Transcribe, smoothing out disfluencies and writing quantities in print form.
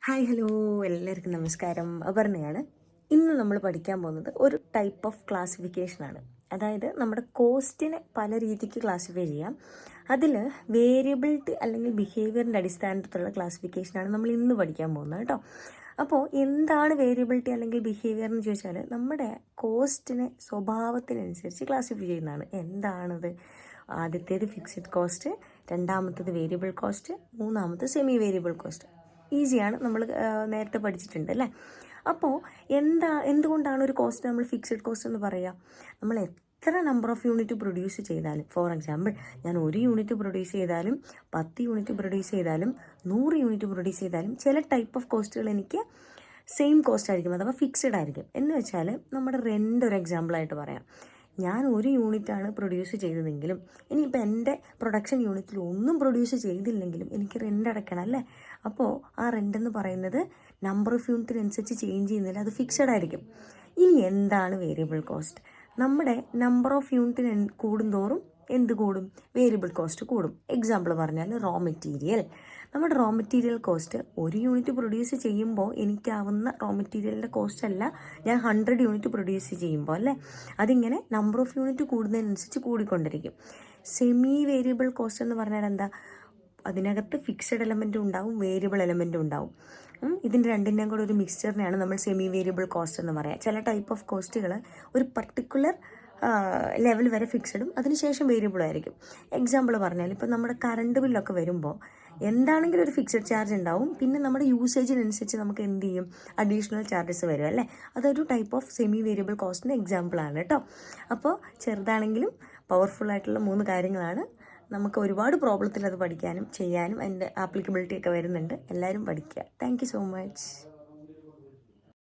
Hi hello എല്ലാവർക്കും നമസ്കാരം. അപർണയാണ്. ഇന്ന് നമ്മൾ പഠിക്കാൻ പോകുന്നത് ഒരു ടൈപ്പ് ഓഫ് ക്ലാസിഫിക്കേഷനാണ്. അതായത് നമ്മുടെ കോസ്റ്റിനെ പല രീതിക്ക് ക്ലാസിഫൈ ചെയ്യാം. അതിൽ വേരിയബിലിറ്റി അല്ലെങ്കിൽ ബിഹേവിയറിൻ്റെ അടിസ്ഥാനത്തിലുള്ള ക്ലാസിഫിക്കേഷനാണ് നമ്മൾ ഇന്ന് പഠിക്കാൻ പോകുന്നത് കേട്ടോ. അപ്പോൾ എന്താണ് വേരിയബിലിറ്റി അല്ലെങ്കിൽ ബിഹേവിയർ എന്ന് ചോദിച്ചാൽ നമ്മുടെ കോസ്റ്റിനെ സ്വഭാവത്തിനനുസരിച്ച് ക്ലാസിഫൈ ചെയ്യുന്നതാണ്. എന്താണത്? ആദ്യത്തേത് ഫിക്സഡ് കോസ്റ്റ്, രണ്ടാമത്തേത് വേരിയബിൾ കോസ്റ്റ്, മൂന്നാമത്തെ സെമി വേരിയബിൾ കോസ്റ്റ്. ഈസിയാണ്, നമ്മൾ നേരത്തെ പഠിച്ചിട്ടുണ്ട് അല്ലേ. അപ്പോൾ എന്തുകൊണ്ടാണ് ഒരു കോസ്റ്റ് നമ്മൾ ഫിക്സഡ് കോസ്റ്റ് എന്ന് പറയുക? നമ്മൾ എത്ര നമ്പർ ഓഫ് യൂണിറ്റ് പ്രൊഡ്യൂസ് ചെയ്താലും, ഫോർ എക്സാമ്പിൾ ഞാൻ 1 യൂണിറ്റ് പ്രൊഡ്യൂസ് ചെയ്താലും 10 യൂണിറ്റ് പ്രൊഡ്യൂസ് ചെയ്താലും 100 യൂണിറ്റ് പ്രൊഡ്യൂസ് ചെയ്താലും ചില ടൈപ്പ് ഓഫ് കോസ്റ്റുകൾ എനിക്ക് സെയിം കോസ്റ്റ് ആയിരിക്കും, അഥവാ ഫിക്സഡ് ആയിരിക്കും. എന്ന് വെച്ചാൽ നമ്മുടെ റെൻ്റ് ഒരു എക്സാമ്പിളായിട്ട് പറയാം. ഞാൻ 1 യൂണിറ്റാണ് പ്രൊഡ്യൂസ് ചെയ്തതെങ്കിലും ഇനിയിപ്പോൾ എൻ്റെ പ്രൊഡക്ഷൻ യൂണിറ്റിൽ ഒന്നും പ്രൊഡ്യൂസ് ചെയ്തില്ലെങ്കിലും എനിക്ക് റെൻ്റ് അടയ്ക്കണം അല്ലേ. അപ്പോൾ ആ റെൻ്റ് എന്ന് പറയുന്നത് നമ്പർ ഓഫ് യൂണിറ്റിനനുസരിച്ച് ചേഞ്ച് ചെയ്യുന്നില്ല, അത് ഫിക്സഡ് ആയിരിക്കും. ഇനി എന്താണ് വേരിയബിൾ കോസ്റ്റ്? നമ്മുടെ നമ്പർ ഓഫ് യൂണിറ്റിന് കൂടുന്തോറും എന്ത് കൂടും? വേരിയബിൾ കോസ്റ്റ് കൂടും. എക്സാമ്പിൾ പറഞ്ഞാൽ റോ മെറ്റീരിയൽ. നമ്മുടെ raw material cost 1 unit produce ചെയ്യുമ്പോൾ എനിക്കാവുന്ന റോ മെറ്റീരിയലിൻ്റെ കോസ്റ്റ് അല്ല ഞാൻ 100 യൂണിറ്റ് പ്രൊഡ്യൂസ് ചെയ്യുമ്പോൾ അല്ലേ. അതിങ്ങനെ നമ്പർ ഓഫ് യൂണിറ്റ് കൂടുന്നതിനനുസരിച്ച് കൂടിക്കൊണ്ടിരിക്കും. സെമി വേരിയബിൾ കോസ്റ്റ് എന്ന് പറഞ്ഞാൽ എന്താ? അതിനകത്ത് ഫിക്സഡ് എലമെൻറ്റും ഉണ്ടാവും, വേരിയബിൾ എലമെൻറ്റും ഉണ്ടാവും. ഇതിൻ്റെ രണ്ടിൻ്റെയും കൂടെ ഒരു മിക്സ്ചറിനെയാണ് നമ്മൾ സെമി വേരിയബിൾ കോസ്റ്റ് എന്ന് പറയുക. ചില ടൈപ്പ് ഓഫ് കോസ്റ്റുകൾ ഒരു പർട്ടിക്കുലർ ലെവൽ വരെ ഫിക്സഡും അതിനുശേഷം വേരിയബിളും ആയിരിക്കും. എക്സാമ്പിൾ പറഞ്ഞാൽ ഇപ്പോൾ നമ്മുടെ കറണ്ട് ബില്ലൊക്കെ വരുമ്പോൾ എന്താണെങ്കിലും ഒരു ഫിക്സഡ് ചാർജ് ഉണ്ടാവും, പിന്നെ നമ്മുടെ യൂസേജിനനുസരിച്ച് നമുക്ക് എന്ത് ചെയ്യും? അഡീഷണൽ ചാർജസ് വരും അല്ലേ. അതൊരു ടൈപ്പ് ഓഫ് സെമി വേരിയബിൾ കോസ്റ്റിൻ്റെ എക്സാമ്പിളാണ് കേട്ടോ. അപ്പോൾ ചെറുതാണെങ്കിലും പവർഫുൾ ആയിട്ടുള്ള 3 കാര്യങ്ങളാണ്. നമുക്ക് ഒരുപാട് പ്രോബ്ലത്തിൽ അത് പഠിക്കാനും ചെയ്യാനും അതിൻ്റെ ആപ്ലിക്കബിലിറ്റി ഒക്കെ വരുന്നുണ്ട്. എല്ലാവരും പഠിക്കുക. Thank you so much.